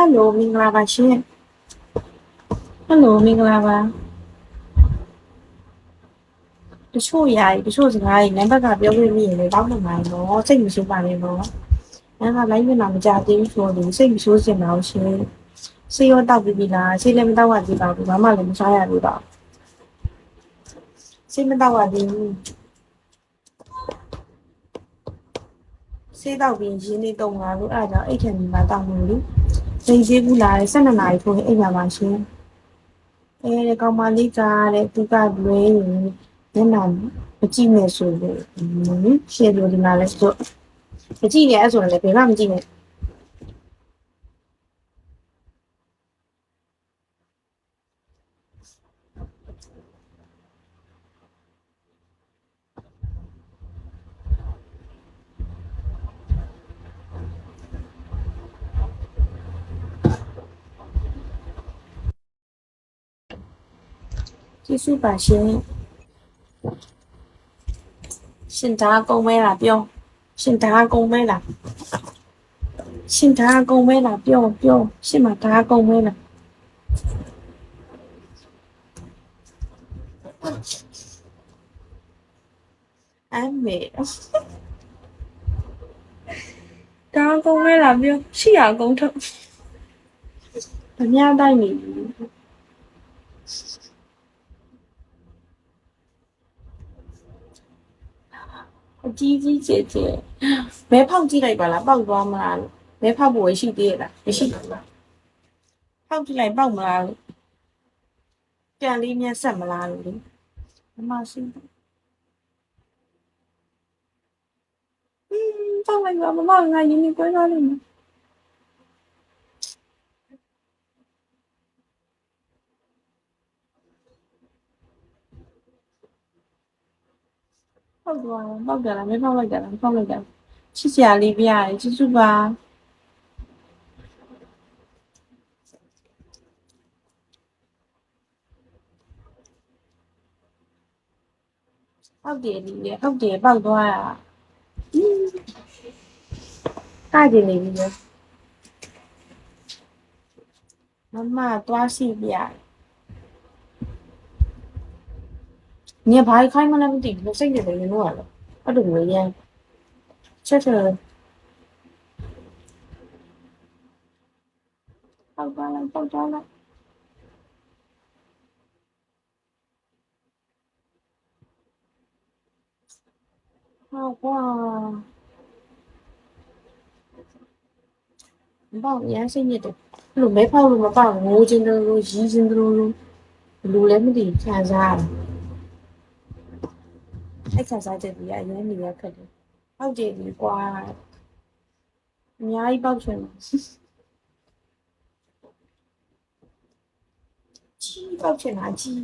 Hello မင်္ဂလာပါရှင် Hello မင်္ဂလာပါတချို့ယာတချို့စကားတွေနံပါတ်ကပြောလို့မရရင်လည်းတောင်းပန်ပါနော်စိတ်မဆိုးပါနဲ့နော်နံပါတ်လိုက်မျက်နှာမကြသေးဘူးဆိုတော့စိတ်မဆိုးစင်ပါဘူးရှင်ဆေးရောတောက်ပြီးပြီလားဆေးလည်းမတောက်ရသေးပါဘူးဘာမှလည်းမစားရသေးပါဘူးဆေးမတောက်ရသေးဘူးဆေးတောက်ပြီးရင်းနေတုံလာလို့အဲ့ဒါကြောင့်အိတ်ထန်ဒီမှာတောက်လို့လေစိတ်သေးဘူးလား12နာရီထိုးအိတ်ပါပါရှင်ကောင်မလေးကတဲ့သူကလွဲရင်မျက်နှာမကြည့်နဲ့ဆိုလို့ရှယ်လို့ဒီမှာလဲဆိုမကြည့်နဲ့အဲ့ဆိုရင်လည်းဘယ်မှမကြည့်နဲ့ကျေးဇူးပါရှင်ရှင်ဒါကုန်မဲလားပြောရှင်ဒါကုန်မဲလားရှင်ဒါကုန်မဲလားပြောရှင်မဒါကုန်မဲလားအမေဒါကုန်မဲလားပြောရှိရကုန်ထုတ်ဗမာတိုင်းနေအကြီးကြီးကျယ်ကျယ်ဘဲဖောက်ကြည့်လိုက်ပါလားပေါက်သွားမလားလို့ဘဲဖောက်ဖို့ရှိသေးရလားမရှိဘူးလားဖောက်ကြည့်လိုက်ပေါက်မလားလို့ပြန်လေးမျက်ဆက်မလားလို့လေမရှိပေါက်လိုက်ပါမမငါရင်းနေကွဲသွားလိမ့်မယ်ပေါက်သွားပေါက်ကြလားမဖောက်လိုက်ကြလားဖောက်လိုက်ကြချစ်စရာလေးပြရတယ်ကျေးဇူးပါဟုတ်တယ်ဒီလေဟုတ်တယ်ပေါက်သွားတာကကြနေပြီလေမမသွားစီပြညဘာခိုင်းမလဲမသိဘူးစိတ်နေတယ်လို့ရတော့အဲ့လိုမျိုးရမ်းချက်ချက်ပေါက်သွားလိုက်ဟုတ်ကွာပေါက်ရမ်းစိတ်ညစ်တယ်အဲ့လိုမဲဖောက်လို့မပေါက်ငိုးချင်းတို့ရီးချင်းတို့လူလည်းမသိခံစားရတယ်အဲ့ခံစားချက်ကြီးအရင်နေရခက်တယ်ဟုတ်တယ်ဒီကွာအများကြီးပေါက်ချင်ကြီးပေါက်ချင်တာကြီး